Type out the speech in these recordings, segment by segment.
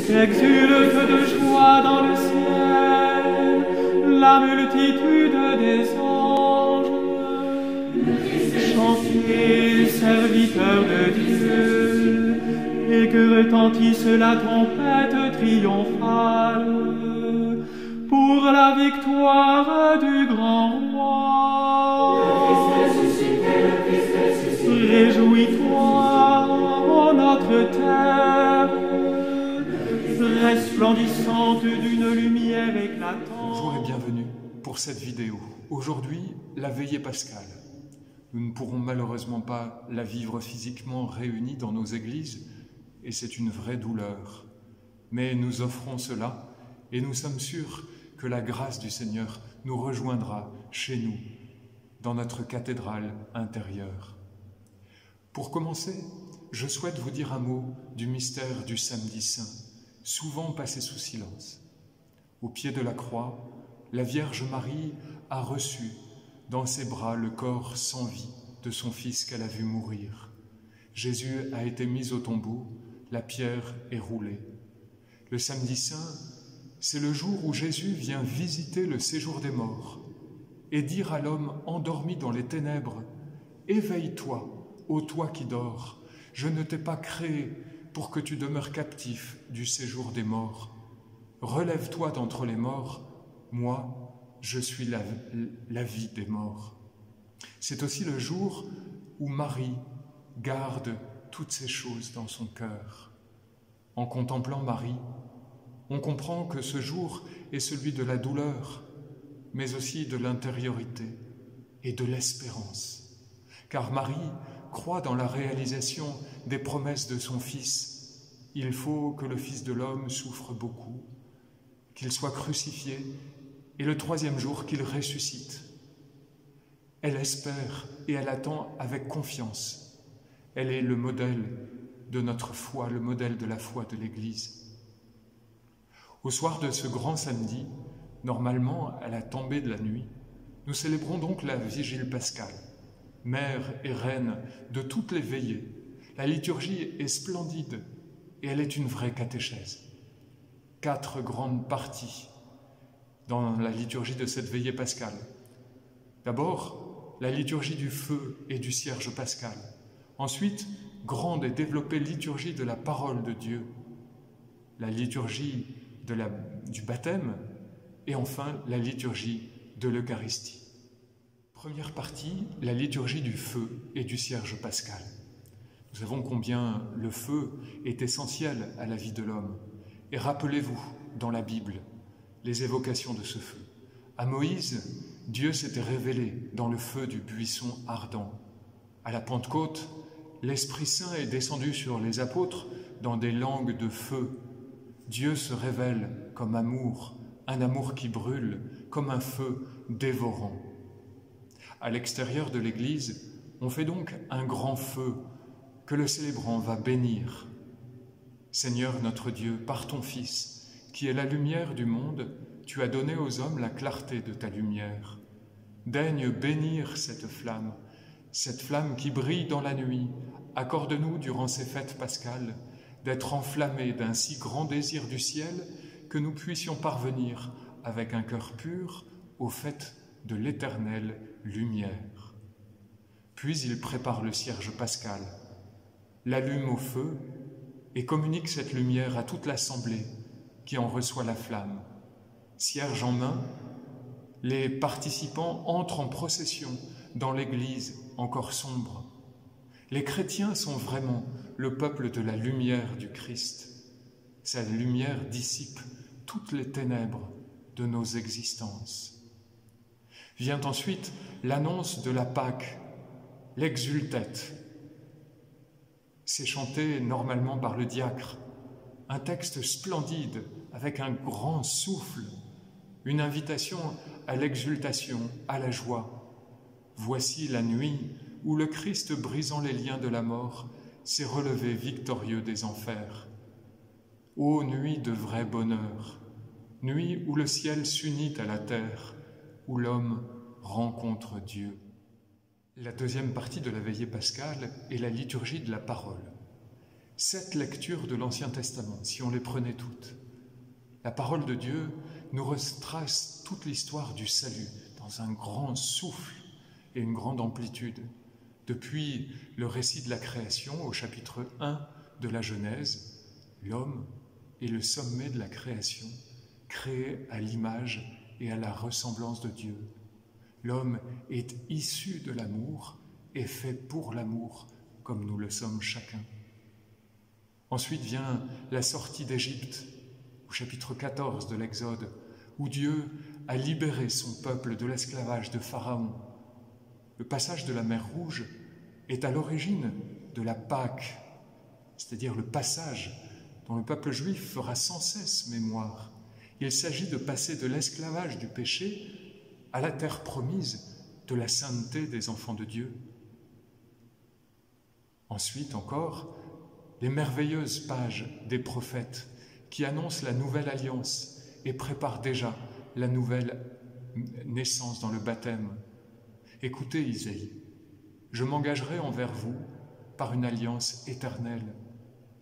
Exulte de joie dans le ciel la multitude des anges. Chantez, serviteurs de Dieu, et que retentisse la trompette triomphale pour la victoire du grand roi. Réjouis-toi, ô notre terre, resplendissante d'une lumière éclatante. Bonjour et bienvenue pour cette vidéo. Aujourd'hui, la veillée pascale. Nous ne pourrons malheureusement pas la vivre physiquement réunis dans nos églises, et c'est une vraie douleur. Mais nous offrons cela, et nous sommes sûrs que la grâce du Seigneur nous rejoindra chez nous, dans notre cathédrale intérieure. Pour commencer, je souhaite vous dire un mot du mystère du Samedi Saint, souvent passé sous silence. Au pied de la croix, la Vierge Marie a reçu dans ses bras le corps sans vie de son Fils qu'elle a vu mourir. Jésus a été mis au tombeau, la pierre est roulée. Le Samedi Saint, c'est le jour où Jésus vient visiter le séjour des morts et dire à l'homme endormi dans les ténèbres « Éveille-toi, ô toi qui dors, je ne t'ai pas créé pour que tu demeures captif du séjour des morts. Relève-toi d'entre les morts, moi, je suis la vie des morts. » C'est aussi le jour où Marie garde toutes ces choses dans son cœur. En contemplant Marie, on comprend que ce jour est celui de la douleur, mais aussi de l'intériorité et de l'espérance. Car Marie croit dans la réalisation des promesses de son Fils. Il faut que le Fils de l'homme souffre beaucoup, qu'il soit crucifié, et le troisième jour qu'il ressuscite. Elle espère et elle attend avec confiance. Elle est le modèle de notre foi, le modèle de la foi de l'Église. Au soir de ce grand samedi, normalement à la tombée de la nuit, nous célébrons donc la Vigile pascale, mère et reine de toutes les veillées. La liturgie est splendide et elle est une vraie catéchèse. 4 grandes parties dans la liturgie de cette veillée pascale. D'abord, la liturgie du feu et du cierge pascal. Ensuite, grande et développée liturgie de la parole de Dieu. La liturgie du baptême et enfin la liturgie de l'Eucharistie. Première partie, la liturgie du feu et du cierge pascal. Nous savons combien le feu est essentiel à la vie de l'homme. Et rappelez-vous, dans la Bible, les évocations de ce feu. À Moïse, Dieu s'était révélé dans le feu du buisson ardent. À la Pentecôte, l'Esprit Saint est descendu sur les apôtres dans des langues de feu. Dieu se révèle comme amour, un amour qui brûle, comme un feu dévorant. À l'extérieur de l'Église, on fait donc un grand feu que le célébrant va bénir. Seigneur notre Dieu, par ton Fils, qui est la lumière du monde, tu as donné aux hommes la clarté de ta lumière. Daigne bénir cette flamme qui brille dans la nuit. Accorde-nous, durant ces fêtes pascales, d'être enflammés d'un si grand désir du ciel que nous puissions parvenir, avec un cœur pur, aux fêtes de l'éternelle lumière. Puis il prépare le cierge pascal, l'allume au feu et communique cette lumière à toute l'assemblée qui en reçoit la flamme. Cierge en main, les participants entrent en procession dans l'église encore sombre. Les chrétiens sont vraiment le peuple de la lumière du Christ. Sa lumière dissipe toutes les ténèbres de nos existences. Vient ensuite l'annonce de la Pâque, l'exultète. C'est chanté normalement par le diacre, un texte splendide avec un grand souffle, une invitation à l'exultation, à la joie. Voici la nuit où le Christ, brisant les liens de la mort, s'est relevé victorieux des enfers. Ô nuit de vrai bonheur, nuit où le ciel s'unit à la terre, où l'homme rencontre Dieu. La deuxième partie de la veillée pascale est la liturgie de la parole. 7 lectures de l'Ancien Testament, si on les prenait toutes. La parole de Dieu nous retrace toute l'histoire du salut dans un grand souffle et une grande amplitude. Depuis le récit de la création au chapitre 1 de la Genèse, l'homme est le sommet de la création, créé à l'image et à la ressemblance de Dieu. L'homme est issu de l'amour et fait pour l'amour, comme nous le sommes chacun. Ensuite vient la sortie d'Égypte, au chapitre 14 de l'Exode, où Dieu a libéré son peuple de l'esclavage de Pharaon. Le passage de la mer Rouge est à l'origine de la Pâque, c'est-à-dire le passage dont le peuple juif fera sans cesse mémoire. Il s'agit de passer de l'esclavage du péché à la terre promise de la sainteté des enfants de Dieu. Ensuite encore, les merveilleuses pages des prophètes qui annoncent la nouvelle alliance et préparent déjà la nouvelle naissance dans le baptême. Écoutez Isaïe, je m'engagerai envers vous par une alliance éternelle.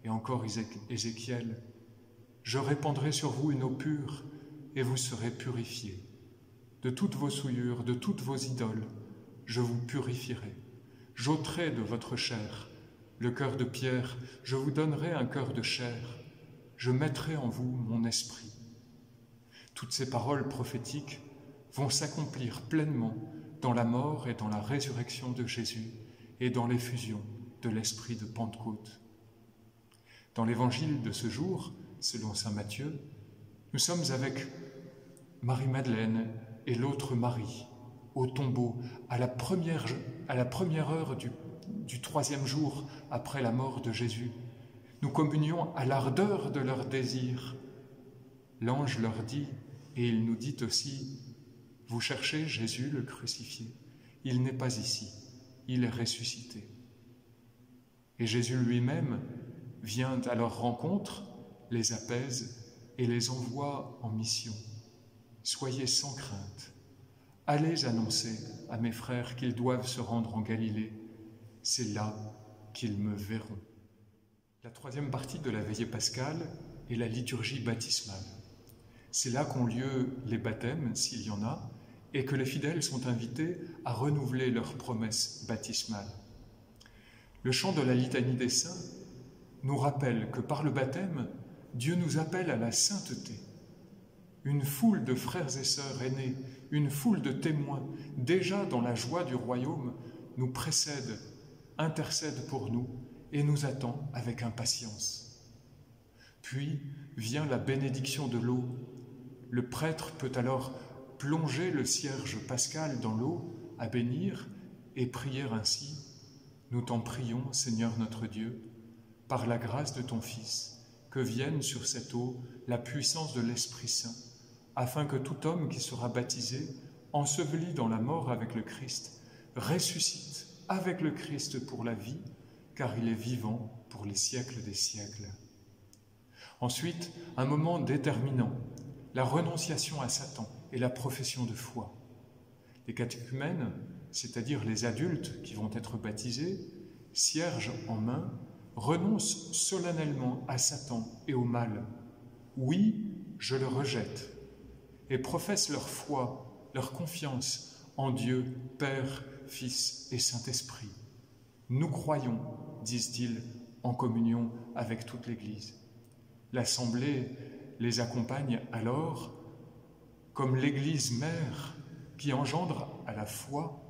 Et encore Ézéchiel, je répandrai sur vous une eau pure et vous serez purifiés. De toutes vos souillures, de toutes vos idoles, je vous purifierai. J'ôterai de votre chair le cœur de pierre, je vous donnerai un cœur de chair. Je mettrai en vous mon esprit. Toutes ces paroles prophétiques vont s'accomplir pleinement dans la mort et dans la résurrection de Jésus et dans l'effusion de l'esprit de Pentecôte. Dans l'évangile de ce jour, selon saint Matthieu, nous sommes avec Marie-Madeleine et l'autre Marie au tombeau à la première heure du 3e jour après la mort de Jésus. Nous communions à l'ardeur de leur désir. L'ange leur dit, et il nous dit aussi, « Vous cherchez Jésus le crucifié. Il n'est pas ici, il est ressuscité. » Et Jésus lui-même vient à leur rencontre, les apaise et les envoie en mission. « Soyez sans crainte. Allez annoncer à mes frères qu'ils doivent se rendre en Galilée. C'est là qu'ils me verront. » La 3e partie de la veillée pascale est la liturgie baptismale. C'est là qu'ont lieu les baptêmes, s'il y en a, et que les fidèles sont invités à renouveler leurs promesses baptismales. Le chant de la litanie des saints nous rappelle que par le baptême, Dieu nous appelle à la sainteté. Une foule de frères et sœurs aînés, une foule de témoins, déjà dans la joie du royaume, nous précède, intercède pour nous et nous attend avec impatience. Puis vient la bénédiction de l'eau. Le prêtre peut alors plonger le cierge pascal dans l'eau à bénir et prier ainsi. Nous t'en prions, Seigneur notre Dieu, par la grâce de ton Fils, que vienne sur cette eau la puissance de l'Esprit Saint, afin que tout homme qui sera baptisé, enseveli dans la mort avec le Christ, ressuscite avec le Christ pour la vie, car il est vivant pour les siècles des siècles. Ensuite, un moment déterminant, la renonciation à Satan et la profession de foi. Les catéchumènes, c'est-à-dire les adultes qui vont être baptisés, cierge en main, renoncent solennellement à Satan et au mal. Oui, je le rejette, et professent leur foi, leur confiance en Dieu, Père, Fils et Saint-Esprit. Nous croyons, disent-ils, en communion avec toute l'Église. L'Assemblée les accompagne alors comme l'Église mère qui engendre à la foi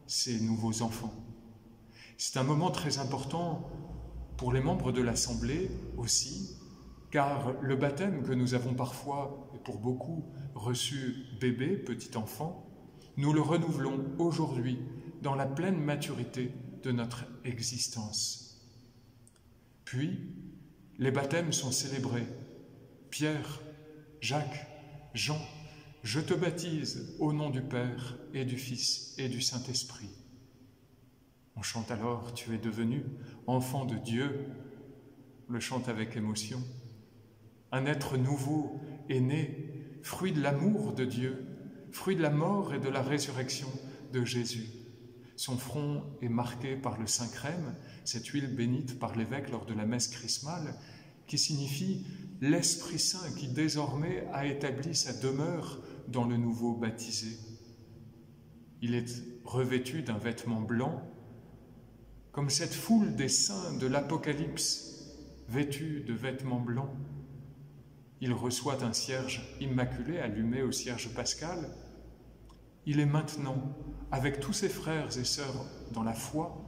ses nouveaux enfants. C'est un moment très important pour les membres de l'Assemblée aussi, car le baptême que nous avons parfois, et pour beaucoup, reçu bébé, petit enfant, nous le renouvelons aujourd'hui dans la pleine maturité de notre existence. Puis, les baptêmes sont célébrés. Pierre, Jacques, Jean, je te baptise au nom du Père et du Fils et du Saint-Esprit. On chante alors, tu es devenu enfant de Dieu, on le chante avec émotion. Un être nouveau est né, fruit de l'amour de Dieu, fruit de la mort et de la résurrection de Jésus. Son front est marqué par le Saint-Crème, cette huile bénite par l'évêque lors de la messe chrismale, qui signifie l'Esprit Saint qui désormais a établi sa demeure dans le nouveau baptisé. Il est revêtu d'un vêtement blanc, comme cette foule des saints de l'Apocalypse, vêtus de vêtements blancs. Il reçoit un cierge immaculé allumé au cierge pascal. Il est maintenant, avec tous ses frères et sœurs dans la foi,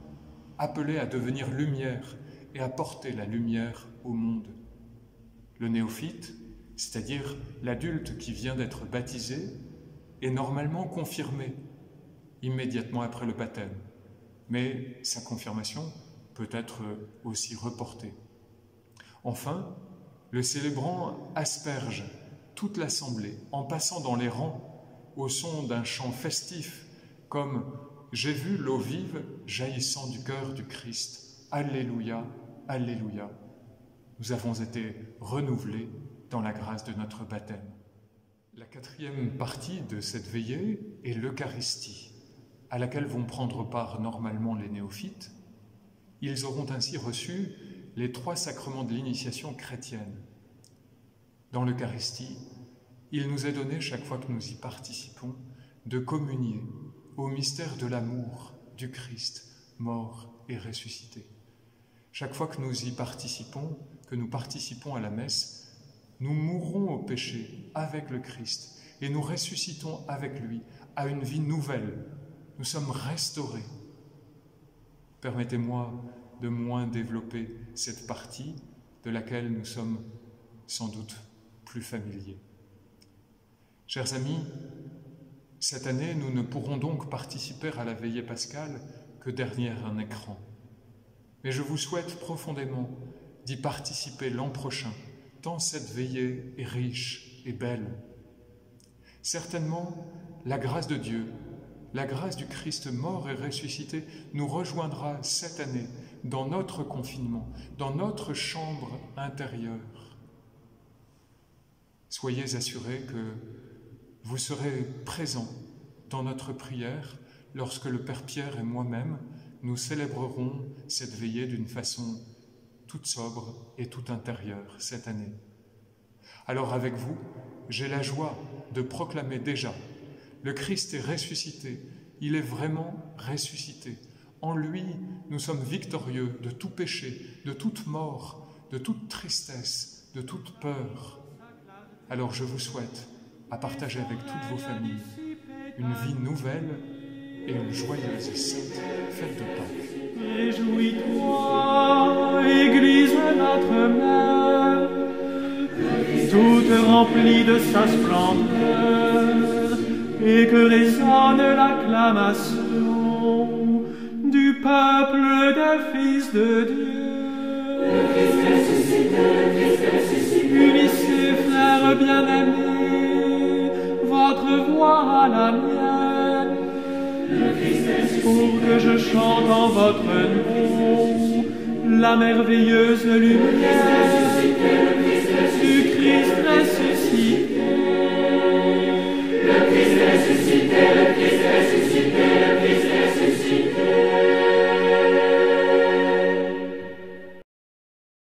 appelé à devenir lumière et à porter la lumière au monde. Le néophyte, c'est-à-dire l'adulte qui vient d'être baptisé, est normalement confirmé immédiatement après le baptême, mais sa confirmation peut être aussi reportée. Enfin, le célébrant asperge toute l'assemblée en passant dans les rangs au son d'un chant festif comme « J'ai vu l'eau vive jaillissant du cœur du Christ. Alléluia, Alléluia ». Nous avons été renouvelés dans la grâce de notre baptême. La quatrième partie de cette veillée est l'Eucharistie, à laquelle vont prendre part normalement les néophytes. Ils auront ainsi reçu les 3 sacrements de l'initiation chrétienne. Dans l'Eucharistie, il nous est donné, chaque fois que nous y participons, de communier au mystère de l'amour du Christ, mort et ressuscité. Chaque fois que nous y participons, que nous participons à la messe, nous mourrons au péché avec le Christ et nous ressuscitons avec lui à une vie nouvelle. Nous sommes restaurés. Permettez-moi de moins développer cette partie de laquelle nous sommes sans doute plus familiers. Chers amis, cette année, nous ne pourrons donc participer à la veillée pascale que derrière un écran. Mais je vous souhaite profondément d'y participer l'an prochain, tant cette veillée est riche et belle. Certainement, la grâce de Dieu, la grâce du Christ mort et ressuscité nous rejoindra cette année dans notre confinement, dans notre chambre intérieure. Soyez assurés que vous serez présents dans notre prière lorsque le Père Pierre et moi-même nous célébrerons cette veillée d'une façon toute sobre et toute intérieure cette année. Alors avec vous, j'ai la joie de proclamer déjà: le Christ est ressuscité, il est vraiment ressuscité. En lui, nous sommes victorieux de tout péché, de toute mort, de toute tristesse, de toute peur. Alors je vous souhaite à partager avec toutes vos familles une vie nouvelle et une joyeuse et sainte fête de Pâques. Réjouis-toi, Église notre Mère, toute remplie de sa splendeur, et que résonne l'acclamation du peuple des fils de Dieu. Le Christ ressuscité, le Christ ressuscité. Unissez, frères bien-aimés, votre voix à la mienne, pour que je chante en votre nom la merveilleuse lumière du Christ ressuscité.